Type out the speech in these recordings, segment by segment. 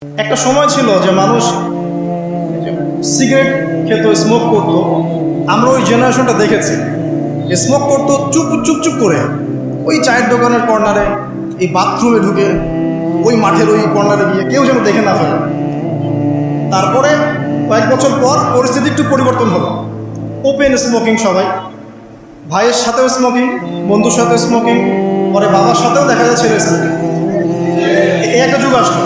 একটা সময় ছিল যে মানুষ সিগারেট খেত, স্মোক করতো। আমরা ওই জেনারেশনটা দেখেছি, স্মোক করতো চুপ চুপ চুপ করে, ওই চায়ের দোকানের কর্নারে, এই বাথরুমে ঢুকে, ওই মাঠের ওই কর্নারে গিয়ে, কেউ যেন দেখে না ফেলে। তারপরে কয়েক বছর পর পরিস্থিতি একটু পরিবর্তন হলো, ওপেন স্মোকিং, সবাই, ভাইয়ের সাথেও স্মোকিং, বন্ধুর সাথেও স্মোকিং, পরে বাবার সাথেও দেখা যায় ছেলে স্মোকিং। এই একটা যুগ আসলো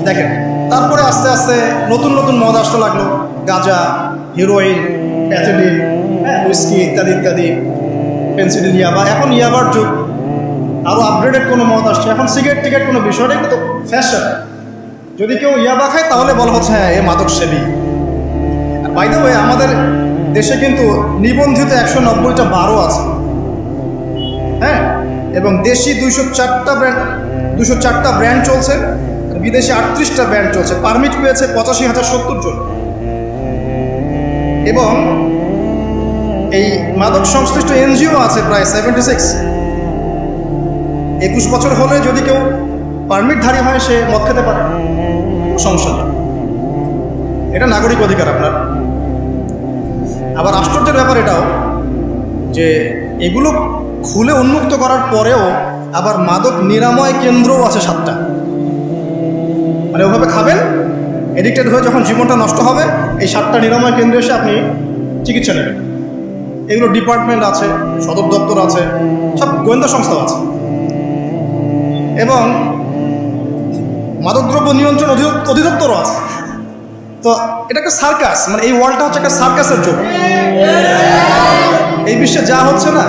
দেখেন। তারপরে আস্তে আস্তে নতুন নতুন মদ আসতে লাগলো, গাঁজা, হিরোইন, প্যাথেডিন, হুইস্কি ইত্যাদি ইত্যাদি, পেন্সিডিল, ইয়াবা। এখন ইয়াবার যুগ, আরও আপগ্রেডেড কোনো মদ আসছে। এখন সিগারেট টিকেট কোনো বিষয় নেই, কিন্তু ফ্যাশন। যদি কেউ ইয়াবা খায় তাহলে বলা হচ্ছে হ্যাঁ এ মাদক সেবী। বাই দ্য ওয়ে, আমাদের দেশে কিন্তু নিবন্ধিত 190টা বারও আছে, হ্যাঁ, এবং দেশি 204টা ব্র্যান্ড চলছে, বিদেশে 38টা ব্র্যান্ড চলছে। পারমিট পেয়েছে 85,070 জন। এবং এই মাদক সংশ্লিষ্ট এনজিও আছে প্রায় 76। 21 বছর হলে যদি কেউ পারমিটধারী হয় সে মদ খেতে পারে, সমস্যা নেই, এটা নাগরিক অধিকার আপনার। আবার আশ্চর্যের ব্যাপার এটাও যে এগুলো খুলে উন্মুক্ত করার পরেও আবার মাদক নিরাময় কেন্দ্রও আছে 7টা। মানে ওভাবে খাবেন, এডিক্টেড হয়ে যখন জীবনটা নষ্ট হবে, এই 7টা নিরাময় কেন্দ্রে এসে আপনি চিকিৎসা নেবেন। এগুলো ডিপার্টমেন্ট আছে, সদর দপ্তর আছে, সব গোয়েন্দা সংস্থাও আছে। এবং মাদকদ্রব্য নিয়ন্ত্রণ অধিদপ্তরও আছে। তো এটা একটা সার্কাস, মানে এই ওয়ার্ল্ডটা হচ্ছে একটা সার্কাসের যুগ। এই বিশ্বে যা হচ্ছে না,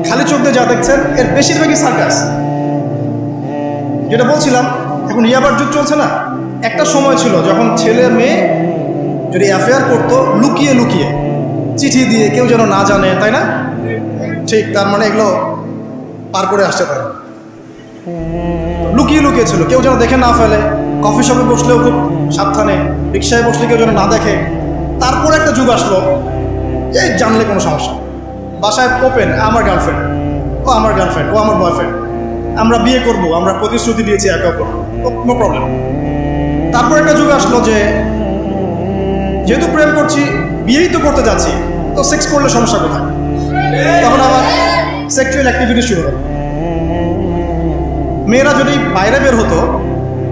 খালি চোখ দিয়ে যা দেখছেন, এর বেশিরভাগই সার্কাস। যেটা বলছিলাম, এখন ইয়াবার যুগ চলছে না। একটা সময় ছিল যখন ছেলে মেয়ে যদি অ্যাফেয়ার করতো লুকিয়ে লুকিয়ে, চিঠি দিয়ে, কেউ যেন না জানে, তাই না? ঠিক, তার মানে এগুলো পার করে আসছে তারা। লুকিয়ে লুকিয়ে ছিল, কেউ যেন দেখে না ফেলে। কফি শপে বসলেও খুব সাবধানে, রিক্সায় বসলে কেউ যেন না দেখে। তারপর একটা যুগ আসলো, এই জানলে কোনো সমস্যা, বাসায় ওপেন, আমার গার্লফ্রেন্ড, ও আমার গার্লফ্রেন্ড, ও আমার বয়ফ্রেন্ড, আমরা বিয়ে করব, আমরা প্রতিশ্রুতি দিয়েছি একে অপর, নো প্রবলেম। তারপর একটা যুগ আসলো যে যেহেতু প্রেম করছি, বিয়েই তো করতে যাচ্ছি, তো সেক্স করলে সমস্যা কোথায়? তখন আবার সেক্সুয়াল অ্যাক্টিভিটি শুরু হলো। মেয়েরা যদি বাইরে বের হতো,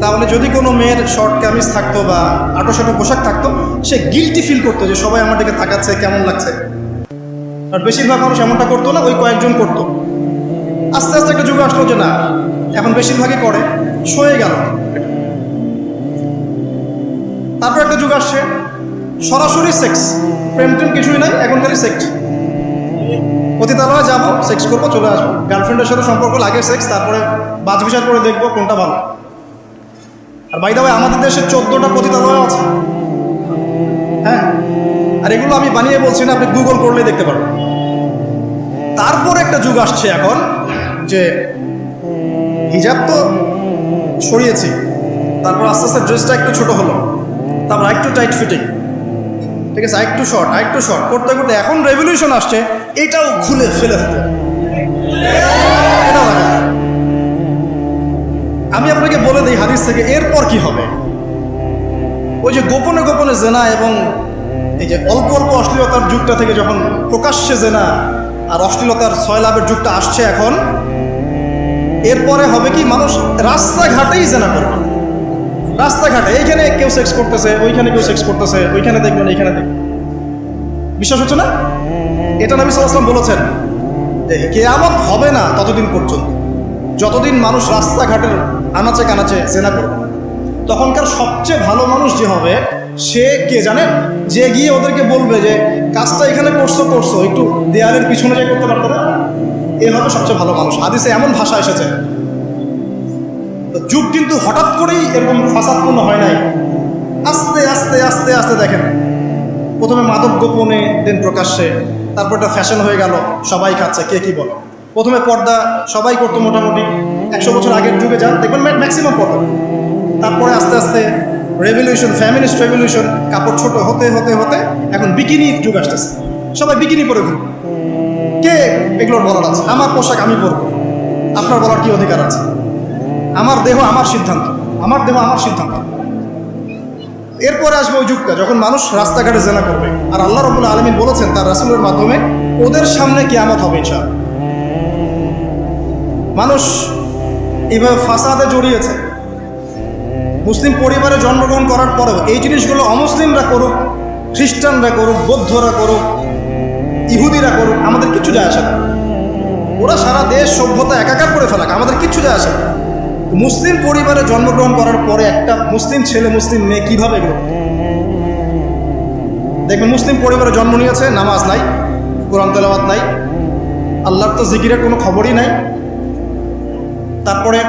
তাহলে যদি কোনো মেয়ের শর্ট কামিজ থাকতো বা আটো-শাটো পোশাক থাকতো, সে গিল্টি ফিল করতো যে সবাই আমার দিকে তাকাচ্ছে, কেমন লাগছে। আর বেশিরভাগ মানুষ এমনটা করতো না, ওই কয়েকজন করতো। আস্তে আস্তে একটা যুগ আসলো যে না, এখন বেশিরভাগই করে, সয়ে গেল। তারপর একটা যুগ আসছে সরাসরি সেক্স, প্রেম টেম কিছুই নাই, এখন খালি সেক্স। পতিতালয়ে যাবো, সেক্স করবো, চলে আসবো। গার্লফ্রেন্ডের সাথে সম্পর্ক, লাগে সেক্স, তারপরে বাজ বিচার করে দেখবো কোনটা ভালো। আর বাই দ্য ওয়ে, আমাদের দেশে 14টা পতিতালয় আছে, হ্যাঁ। আর এগুলো আমি বানিয়ে বলছি না, আপনি গুগল করলে দেখতে পারবেন। তারপর একটা যুগ আসছে এখন যে হিজাব তো সরিয়েছি, তারপর আস্তে আস্তে ড্রেসটা একটু ছোট হলো, তারপর একটু টাইট ফিটিং, ঠিক আছে, আরেকটু শর্ট করতে করতে এখন রেভলিউশন আসছে, এটাও খুলে ফেলে দিতে। আমি আপনাকে বলে দিই হাদিস থেকে, এরপর কি হবে। ওই যে গোপনে গোপনে জেনা এবং এই যে অল্প অল্প অশ্লীলতার যুগটা থেকে যখন প্রকাশ্যে জেনা আর অশ্লীলতার সয়লাভের যুগটা আসছে এখন, এরপরে হবে কি, মানুষ রাস্তাঘাটেই জেনা করবে। রাস্তাঘাটে, এইখানে কেউ সেক্স করতেছে, ওইখানে কেউ সেক্স করতেছে, ওইখানে দেখবেন, এইখানে দেখবেন। বিশ্বাস হচ্ছে না? এটা নবী সাল্লাল্লাহু আলাইহি ওয়াসাল্লাম বলেছেন যে কিয়ামত হবে না ততদিন পর্যন্ত, যতদিন মানুষ রাস্তাঘাটের আনাচে কানাচে জেনা করবে। তখনকার সবচেয়ে ভালো মানুষ যে হবে, সে কে জানেন? যে গিয়ে ওদেরকে বলবে যে কাজটা এখানে করছো, একটু দেয়ালের পিছনে যাই করতে পারতো না, এ হবে সবচেয়ে ভালো মানুষ। হাদিসে এমন ভাষা এসেছে। তো যুগ কিন্তু হঠাৎ করেই এরকম ফাসাদপূর্ণ হয় নাই, আস্তে আস্তে আস্তে আস্তে দেখেন, প্রথমে মাদক গোপনে, দেন প্রকাশ্যে, তারপর একটা ফ্যাশন হয়ে গেল, সবাই খাচ্ছে, কে কি বলে। প্রথমে পর্দা সবাই করতো, মোটামুটি 100 বছর আগের যুগে যান দেখবেন ম্যাক্সিমাম পর্দা। তারপরে আস্তে আস্তে রেভলিউশন, ফ্যামিনিস্ট রেভলিউশন, কাপড় ছোট হতে হতে হতে এখন বিকিনি যুগ আসতেছে, সবাই বিকিনি পরে ঘুরবে। কে এগুলোর বলার আছে? আমার পোশাক আমি পরবো, আপনার বলার কি অধিকার আছে? আমার দেহ আমার সিদ্ধান্ত। আমার দেহ আমার সিদ্ধান্ত। এরপরে আসবে ওই যুগটা যখন মানুষ রাস্তাঘাটে জেনা করবে, আর আল্লাহ রাব্বুল আলামিন বলেছেন তার রাসূলের মাধ্যমে ওদের সামনে কিয়ামত হবে ইনশাআল্লাহ। মানুষ এইভাবে ফাসাদে জড়িয়েছে। মুসলিম পরিবারে জন্মগ্রহণ করার পরেও এই জিনিসগুলো অমুসলিমরা করুক, খ্রিস্টানরা করুক, বৌদ্ধরা করুক, ইহুদিরা করুক, আমাদের কিচ্ছু যায় আসে না। ওরা সারা দেশ সভ্যতা একাকার করে ফেলাক, আমাদের কিচ্ছু যায় আসে না। মুসলিম পরিবারে জন্মগ্রহণ করার পরে একটা মুসলিম ছেলে মুসলিম মেয়ে কীভাবে এগুলো দেখবেন, মুসলিম পরিবারে জন্ম নিয়েছে, নামাজ নাই, কোরআন তেলাওয়াত নাই, আল্লাহর তো জিকিরের কোনো খবরই নাই, তারপরে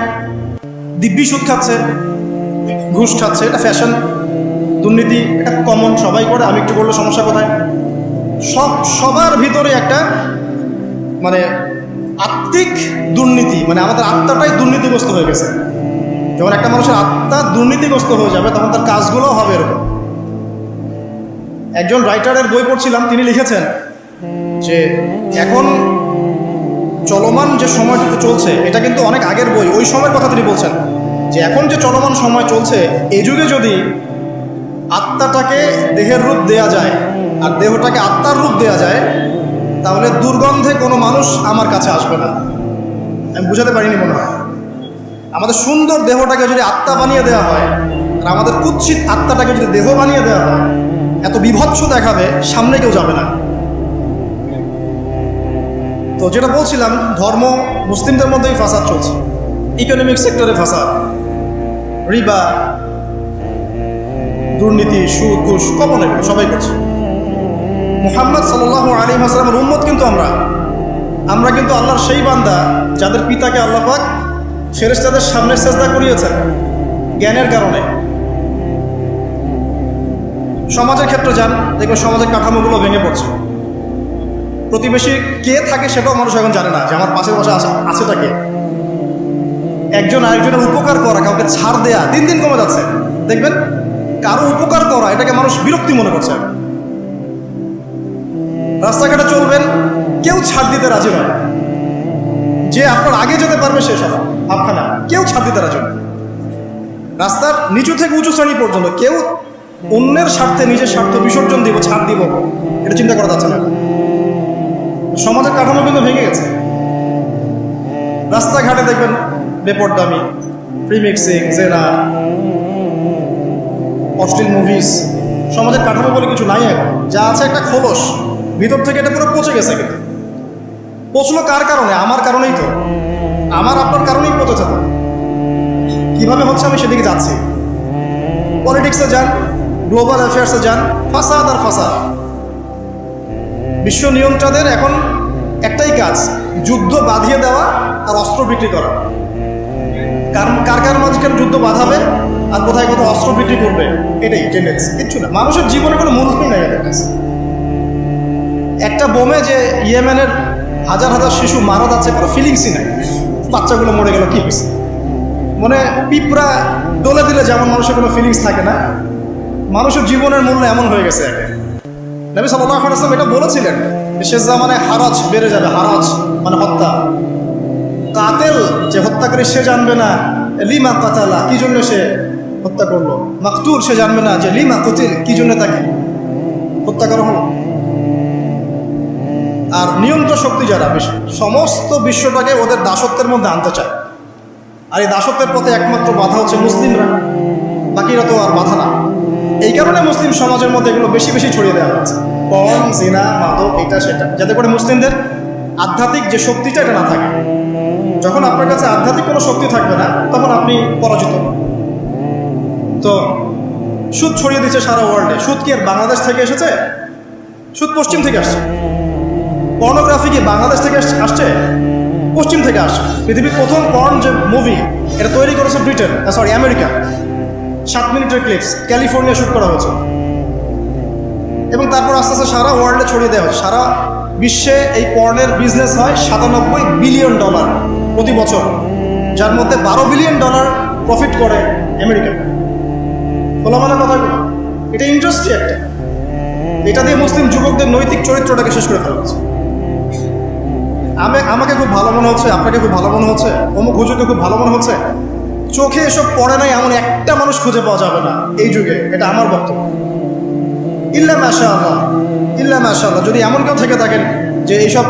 দিব্যি সুদ খাচ্ছে, ঘুষ খাচ্ছে, এটা ফ্যাশন, দুর্নীতি, এটা কমন, সবাই করে, আমি একটু করলে সমস্যা কোথায়? সবার ভিতরে একটা মানে আত্মিক দুর্নীতি, মানে আমাদের আত্মাটাই দুর্নীতিগ্রস্ত হয়ে গেছে। যখন একটা মানুষের আত্মা দুর্নীতিগ্রস্ত হয়ে যাবে তখন তার কাজগুলোও হবে এরকম। একজন রাইটারের বই পড়ছিলাম, তিনি লিখেছেন যে এখন চলমান যে সময়টুকু চলছে এটা কিন্তু অনেক আগের বই, ওই সময়ের কথা তিনি বলছেন যে এখন যে চলমান সময় চলছে এই যুগে যদি আত্মাটাকে দেহের রূপ দেয়া যায় আর দেহটাকে আত্মার রূপ দেয়া যায় তাহলে দুর্গন্ধে কোনো মানুষ আমার কাছে আসবে না। আমি বুঝাতে পারিনি মনে হয়। আমাদের সুন্দর দেহটাকে যদি আত্মা বানিয়ে দেওয়া হয় আর আমাদের কুৎসিত আত্মাটাকে যদি দেহ বানিয়ে দেওয়া হয়, এত বিভৎস দেখাবে, সামনে কেউ যাবে না। তো যেটা বলছিলাম, ধর্ম মুসলিমদের মধ্যেই ফাসাদ চলছে, ইকোনমিক সেক্টরে ফাসাদ, রিবা, দুর্নীতি, সুদ, ঘুষ, কমন, এগুলো সবাই করছে। মুহাম্মদ সাল্লাল্লাহু আলাইহি ওয়াসাল্লামের উম্মত কিন্তু আমরা কিন্তু আল্লাহর সেই বান্দা যাদের পিতাকে আল্লাহ পাক ফেরেশতাদের সামনে সেজদা করিয়েছেন জ্ঞানের কারণে। সমাজের ক্ষেত্রে যান, দেখবেন সমাজের কাঠামোগুলো ভেঙে পড়ছে। প্রতিবেশী কে থাকে সেটাও মানুষ এখন জানে না, যে আমার পাশে বসে আছেটা কে। একজন আরেকজনের উপকার করা, কাউকে ছাড় দেয়া দিন দিন কমে যাচ্ছে। দেখবেন কারো উপকার করা এটাকে মানুষ বিরক্তি মনে করছে। রাস্তাঘাটে চলবেন, কেউ ছাড় দিতে রাজি নয়, যে আপনার আগে যেতে পারবে সে সব আপনারা, কেউ ছাড় দিতে রাজি নয়। রাস্তার নিচু থেকে উঁচু শ্রেণী পর্যন্ত কেউ অন্যের স্বার্থে নিজের স্বার্থ বিসর্জন দিব, ছাড় দিব, এটা চিন্তা করা যাচ্ছে না। সমাজের কাঠামো কিন্তু ভেঙে গেছে। রাস্তাঘাটে দেখবেন বেপরদামি, প্রিমিক্সিং, জেনা, অশ্লীল মুভিজ, সমাজের কাঠামো বলে কিছু নাই এখন। যা আছে একটা খোলস, ভিতর থেকে এটা পুরো পচে গেছে। কিন্তু পচলো কার কারণে? আমার কারণেই তো, আমার আপনার কারণেই পচেছে। তো কীভাবে হচ্ছে আমি সেদিকে যাচ্ছি। পলিটিক্সে যান, গ্লোবাল অ্যাফেয়ার্সে যান, ফাসাদ আর ফাসাদ। বিশ্ব নিয়ন্ত্রকদের এখন একটাই কাজ, যুদ্ধ বাঁধিয়ে দেওয়া আর অস্ত্র বিক্রি করা। কার কার মাঝখানে যুদ্ধ বাঁধাবে আর কোথায় কোথাও অস্ত্র বিক্রি করবে, এটাই টেন্ডেন্সি, কিচ্ছু না। মানুষের জীবনে কোনো মূল্যই নাই এদের কাছে। একটা বোমে যে ইয়েমেনের হাজার হাজার শিশু মারা যাচ্ছে, কোনো ফিলিংসই নাই। বাচ্চাগুলো মরে গেল, কি হয়েছে? মানে পিঁপড়া দোলে দিলে যেমন মানুষের কোনো ফিলিংস থাকে না, মানুষের জীবনের মূল্য এমন হয়ে গেছে। নবী সাল্লাল্লাহু আলাইহি ওয়াসাল্লাম এটা বলেছিলেন, শেষ জামানে হারাজ বেড়ে যাবে। হারাজ মানে হত্যা। কাতেল যে হত্যাকারী সে জানবে না লিমা কাতালা, কি জন্য সে হত্যা করলো। মাকতুল সে জানবে না যে লিমা কুতিল, কি জন্য তাকে হত্যা করা হলো। আর নিয়ন্ত্রণ শক্তি যারা সমস্ত বিশ্বটাকে ওদের দাসত্বের মধ্যে আনতে চায়। আর এই দাসত্বের পথে একমাত্র বাধা হচ্ছে মুসলিমরা, বাকিরা তো আর বাধা না। এই কারণে মুসলিম সমাজের মধ্যে এগুলো বেশি বেশি ছড়িয়ে দেওয়া হচ্ছে, পর্ন, জিনা, মাদক, এটা সেটা, যাতে করে মুসলিমদের আধ্যাত্মিক যে শক্তিটা এটা না থাকে। যখন আপনার কাছে আধ্যাত্মিক কোনো শক্তি থাকবে না তখন আপনি পরাজিত। তো সুদ ছড়িয়ে দিচ্ছে সারা ওয়ার্ল্ডে। সুদ কি আর বাংলাদেশ থেকে এসেছে? সুদ পশ্চিম থেকে আসছে। পর্নোগ্রাফি কি বাংলাদেশ থেকে আসছে? পশ্চিম থেকে আসছে। পৃথিবীর প্রথম পর্ন যে মুভি, এটা তৈরি করেছে ব্রিটেন, আমেরিকা। 7 মিনিটের ক্লিপস, ক্যালিফোর্নিয়া শ্যুট করা হয়েছে। এবং তারপর আস্তে আস্তে সারা ওয়ার্ল্ডে ছড়িয়ে দেওয়া হচ্ছে। সারা বিশ্বে এই পর্নের বিজনেস হয় $97 বিলিয়ন প্রতি বছর, যার মধ্যে $12 বিলিয়ন প্রফিট করে আমেরিকা। খোলামেলা কথাগুলো, এটা ইন্ডাস্ট্রি একটা। এটা দিয়ে মুসলিম যুবকদের নৈতিক চরিত্রটাকে শেষ করে ফেলা হচ্ছে। আমাকে খুব ভালো মনে হচ্ছে, আপনাকে খুব ভালো মনে হচ্ছে, অমুক হুজুরকে খুব ভালো মনে হচ্ছে, চোখে এসব পড়ে নাই এমন একটা মানুষ খুঁজে পাওয়া যাবে না এই যুগে, এটা আমার বক্তব্য। ইল্লা মাশাআল্লাহ, ইল্লা মাশাআল্লাহ, যদি এমন কেউ থেকে থাকেন যে এইসব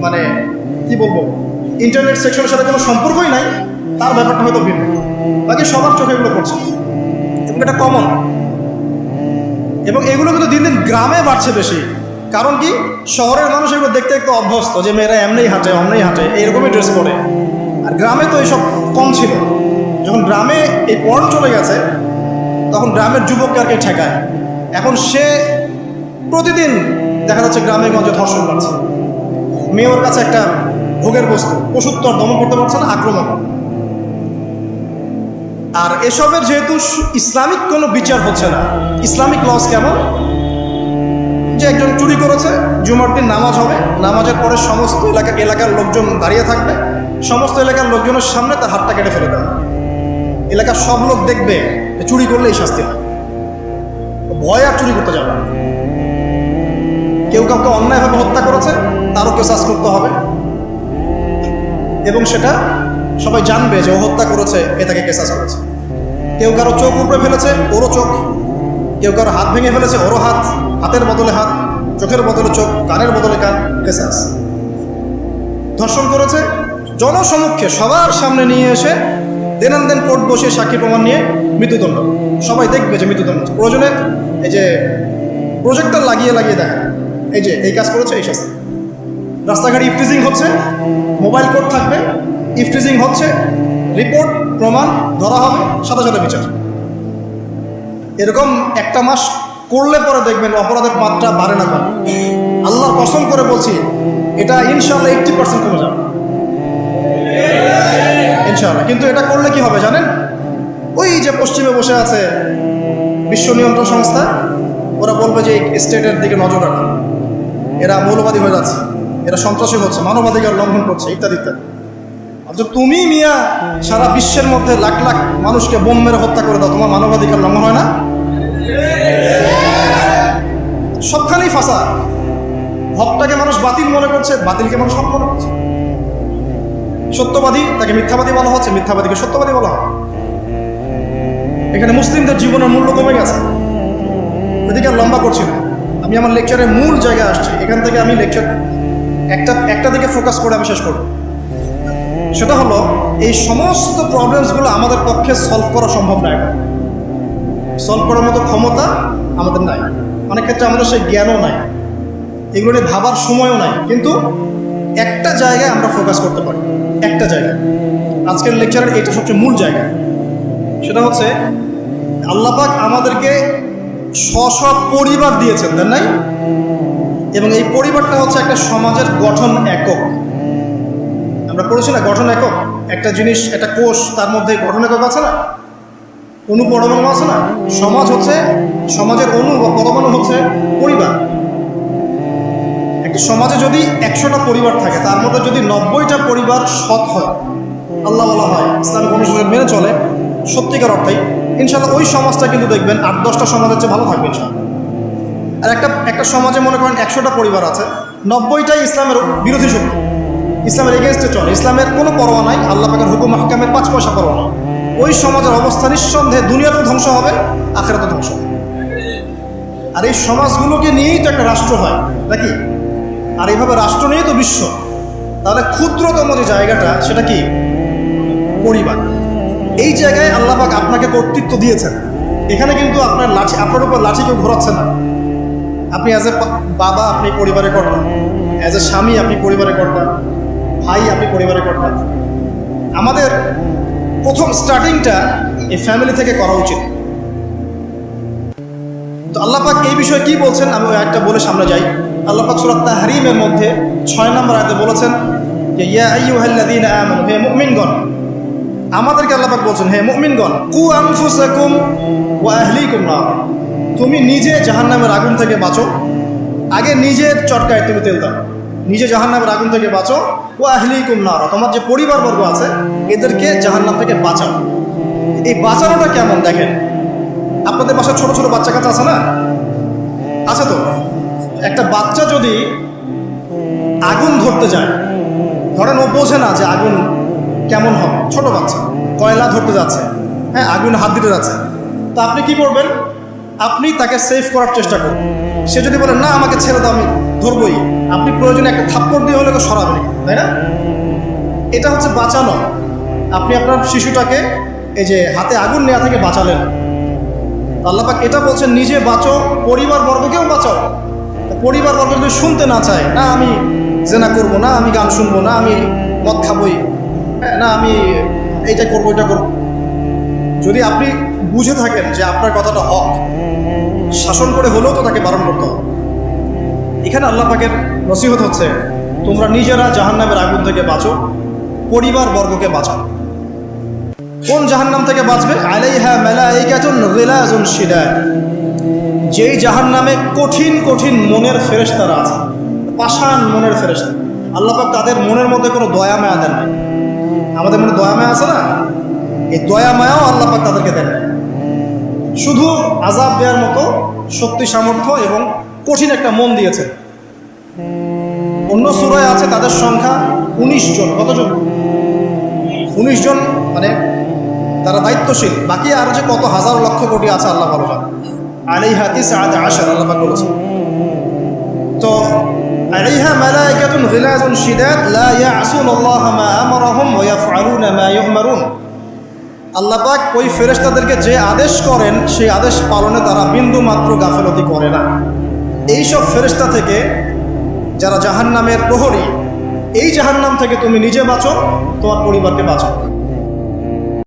মানে কি বলবো ইন্টারনেট সেকশনের সাথে কোনো সম্পর্কই নাই, তার ব্যাপারটা হয়তো ভিন্ন। বাকি সবার চোখে এগুলো পড়ছে এবং এটা কমন। এবং এগুলো কিন্তু দিন দিন গ্রামে বাড়ছে বেশি। কারণ কি, শহরের মানুষ এগুলো দেখতে একটু অভ্যস্ত যে মেয়েরা এমনিই হাঁটে অমনেই হাঁটে, এরকমই ড্রেস পরে। আর গ্রামে তো এইসব কম ছিল। যখন গ্রামে এই পর্ন চলে গেছে তখন গ্রামের যুবককে আর কে ঠেকায়। এখন সে প্রতিদিন দেখা যাচ্ছে গ্রামে গঞ্জে ধর্ষণ করছে, মেয়ের কাছে একটা ভোগের বস্তু, পশুর তো আর দমন করতে পারছে না, আক্রমণ। আর এসবের যেহেতু ইসলামিক কোনো বিচার হচ্ছে না, ইসলামিক লস কেমন, যে একজন চুরি করেছে, জুমার দিন নামাজ হবে, নামাজের পরে সমস্ত এলাকার লোকজন দাঁড়িয়ে থাকবে, সমস্ত এলাকার লোকজনের সামনে তার হাতটা কেটে ফেলে দেবে। এলাকার সব লোক দেখবে চুরি করলে এই শাস্তি হয়, ভয় আর চুরি করতে যাবে না। কেউ কাউকে অন্যায়ভাবে হত্যা করেছে, তারও কেসাস করতে হবে এবং সেটা সবাই জানবে যে ও হত্যা করেছে, এ তাকে কেসাস করেছে। কেউ কারো চোখ উপড়ে ফেলেছে, ওরও চোখ। কেউ কারো হাত ভেঙে ফেলেছে, ওরও হাত। হাতের বদলে হাত, চোখের বদলে চোখ, কানের বদলে কান, কেসাস। ধর্ষণ করেছে, জনসমক্ষে সবার সামনে নিয়ে এসে দেনান কোর্ট বসে সাক্ষী প্রমাণ নিয়ে মৃত্যুদণ্ড। সবাই দেখবে যে মৃত্যুদণ্ড। প্রয়োজনে এই যে প্রজেক্টর লাগিয়ে দেখা, এই যে এই কাজ করেছে, এই শাস্তি। রাস্তাঘাটে ইফটিজিং হচ্ছে, মোবাইল কোর্ট থাকবে, ইফটিজিং হচ্ছে, রিপোর্ট প্রমাণ ধরা হবে, সাথে সাথে বিচার। এরকম একটা মাস করলে পরে দেখবেন অপরাধের মাত্রা বাড়ে না কম। আল্লাহর কসম করে বলছি, এটা ইনশাআল্লাহ 80% কমে যাবে ইনশাআল্লাহ। কিন্তু এটা করলে কি হবে জানেন, ওই যে পশ্চিমে বসে আছে বিশ্ব নিয়ন্ত্রণ সংস্থা, ওরা বলবে যে স্টেটের দিকে নজর রাখা, এরা মৌলবাদী হয়ে যাচ্ছে, এরা সন্ত্রাসী হচ্ছে, মানবাধিকার লঙ্ঘন করছে, ইত্যাদি ইত্যাদি। অথচ তুমি মিয়া সারা বিশ্বের মধ্যে লাখ লাখ মানুষকে বোম মেরে হত্যা করে দাও, তোমার মানবাধিকার লঙ্ঘন হয় না? সবখানেই ফাঁসা। হকটাকে মানুষ বাতিল মনে করছে, বাতিলকে মানুষ হক মনে করছে। সত্যবাদী তাকে মিথ্যাবাদী বলা হচ্ছে, মিথ্যাবাদীকে সত্যবাদী বলা হয়। এখানে মুসলিমদের জীবনের মূল্য কমে গেছে। এদিকে আর লম্বা করছি না, আমি আমার লেকচারের মূল জায়গায় আসছি। এখান থেকে আমি লেকচার একটা দিকে ফোকাস করে আমি শেষ করব। সেটা হলো, এই সমস্ত প্রবলেমসগুলো আমাদের পক্ষে সলভ করা সম্ভব না। এখন সলভ করার মতো ক্ষমতা আমাদের নাই, অনেক ক্ষেত্রে আমাদের সেই জ্ঞানও নাই, এগুলো নিয়ে ভাবার সময়ও নাই। কিন্তু একটা জায়গায় আমরা ফোকাস করতে পারি, একটা জায়গায়। আজকের লেকচারের এইটা সবচেয়ে মূল জায়গা। সেটা হচ্ছে আল্লাহ পাক আমাদেরকে স্ব পরিবার দিয়েছেন, তাই নাই? এবং এই পরিবারটা হচ্ছে একটা সমাজের গঠন একক। আমরা পড়েছি না গঠন একক, একটা জিনিস, একটা কোষ, তার মধ্যে গঠন একক আছে না, অণু পরমাণু আছে না। সমাজ হচ্ছে, সমাজের অণু বা পরমাণু হচ্ছে পরিবার। একটা সমাজে যদি 100টা পরিবার থাকে, তার মধ্যে যদি 90টা পরিবার সৎ হয়, আল্লাহ বলা হয়, ইসলামিক অনুশাসন মেনে চলে সত্যিকার অর্থেই, ইনশাআল্লাহ ওই সমাজটা কিন্তু দেখবেন 8-10টা সমাজের চেয়ে ভালো থাকবে ইনশাআল্লাহ। আর একটা সমাজে মনে করেন 100টা পরিবার আছে, 90টাই ইসলামের বিরোধী শক্তি, ইসলামের এগেনস্টে চলে, ইসলামের কোনো পরোয়া নাই, আল্লাহ পাকের হুকুম হাকামের 5 পয়সা পরোয়া নাই। ওই সমাজের অবস্থা নিঃসন্দেহে দুনিয়াতেও ধ্বংস হবে, আখিরাতেও ধ্বংস হবে। আর এই সমাজগুলোকে নিয়েই তো একটা রাষ্ট্র হয় নাকি? আর এইভাবে রাষ্ট্র নিয়েই তো বিশ্ব। তাহলে ক্ষুদ্রতম যে জায়গাটা, সেটা কি? পরিবার। এই জায়গায় আল্লাহ পাক আপনাকে কর্তৃত্ব দিয়েছেন। এখানে কিন্তু আপনার উপর লাঠি কেউ ঘোরাচ্ছে না। আপনি অ্যাজ এ বাবা আপনি পরিবারে কর্তা, অ্যাজ এ স্বামী আপনি পরিবারে কর্তা, ভাই আপনি পরিবারে কর্তা। আমাদের প্রথম স্টার্টিংটা এই ফ্যামিলি থেকে করা উচিত। তো আল্লাহ পাক এই বিষয়ে কি বলছেন, আমি ওই আয়াতটা বলে সামনে যাই। আল্লাহ পাক সূরা তাহরীমের মধ্যে 6 নম্বর আয়াতে বলেছেন যে ইয়া আইয়ুহাল্লাযীনা আমানু, হে মুমিনগণ, আমাদেরকে আল্লাহ পাক বলছেন, হে মুমিনগণ, কু আনফুসাকুম ওয়া আহলিকুম নার, তুমি নিজে জাহান্নামের আগুন থেকে বাঁচো। আগে নিজের চটকায় তুমি তেল দাও, নিজে জাহান্নামের আগুন থেকে বাঁচো। ওয়া আহলিকুম নার, তোমার যে পরিবারবর্গ আছে এদেরকে জাহান্নাম থেকে বাঁচাও। এই বাঁচানোটা কেমন দেখেন, আপনাদের বাসায় ছোট ছোট বাচ্চা কাচ্চা আছে না? আছে তো। একটা বাচ্চা যদি আগুন ধরতে যায়, ধরেন ও বোঝে না যে আগুন কেমন হবে, ছোট বাচ্চা, কয়লা ধরতে যাচ্ছে, হ্যাঁ, আগুন হাত দিতে যাচ্ছে, তা আপনি কি করবেন? আপনি তাকে সেভ করার চেষ্টা করুন। সে যদি বলে না আমাকে ছেড়ে দাও আমি ধরবই, আপনি প্রয়োজনে একটা থাপ্পড় দিয়ে হলে সরাবেন, তাই না? এটা হচ্ছে বাঁচানো। আপনি আপনার শিশুটাকে এই যে হাতে আগুন নেওয়া থেকে বাঁচালেন। আল্লাহ পাক এটা বলছেন নিজে বাঁচো, পরিবার বর্গকেও বাঁচাও। পরিবার বর্গ যদি শুনতে না চায়, না আমি জেনা করব না, আমি গান শুনবো না, আমি মদ খাবই, না আমি এইটা করবো ওইটা করবো, যদি আপনি বুঝে থাকেন যে আপনার কথাটা হক, শাসন করে হলেও তো তাকে বারণ করতে হবে। এখানে আল্লাহ পাকের নসিহত হচ্ছে তোমরা নিজেরা জাহান্নামের আগুন থেকে বাঁচো, পরিবার বর্গকে বাঁচাও। কোন জাহান্নাম থেকে বাঁচবে? আলাইহা মালাইকাতুন গিলাজুন শিদাদ, যেই জাহান্নামে কঠিন কঠিন মনের ফেরেশতারা আছে, পাষাণ মনের ফেরেশতা। আল্লাহ পাক তাদের মনের মধ্যে কোনো দয়া মায়া দেন না। আমাদের মনে দয়া মায়া আছে না, এই দয়া মায়াও আল্লাহ পাক তাদেরকে দেন না। শুধু আযাব দেওয়ার মতো শক্তি সামর্থ্য এবং কঠিন একটা মন দিয়েছে। অন্য সূরায় আছে তাদের সংখ্যা 19 জন। কতজন? 19 জন, মানে তারা দায়িত্বশীল। বাকি আর যে কত হাজার লক্ষ কোটি আছে আল্লাহ ভালো জানে। আলাইহা তিসআত আশার আল্লাহ পাক বলেছেন। তো আলাইহা মালাইকাতুন গিলাজুন শিদাদ লা ইয়াসুনাল্লাহা মা আমারাহুম ওয়া ইয়াফআলুনা মা ইউমারুন। আল্লাহ পাক ওই ফেরেশতাদেরকে যে আদেশ করেন সেই আদেশ পালনে তারা বিন্দু মাত্র গাফিলতি করে না। এইসব ফেরেশতা থেকে যারা জাহান্নামের প্রহরী, এই জাহান্নাম থেকে তুমি নিজে বাঁচো, তোমার পরিবারকে বাঁচো।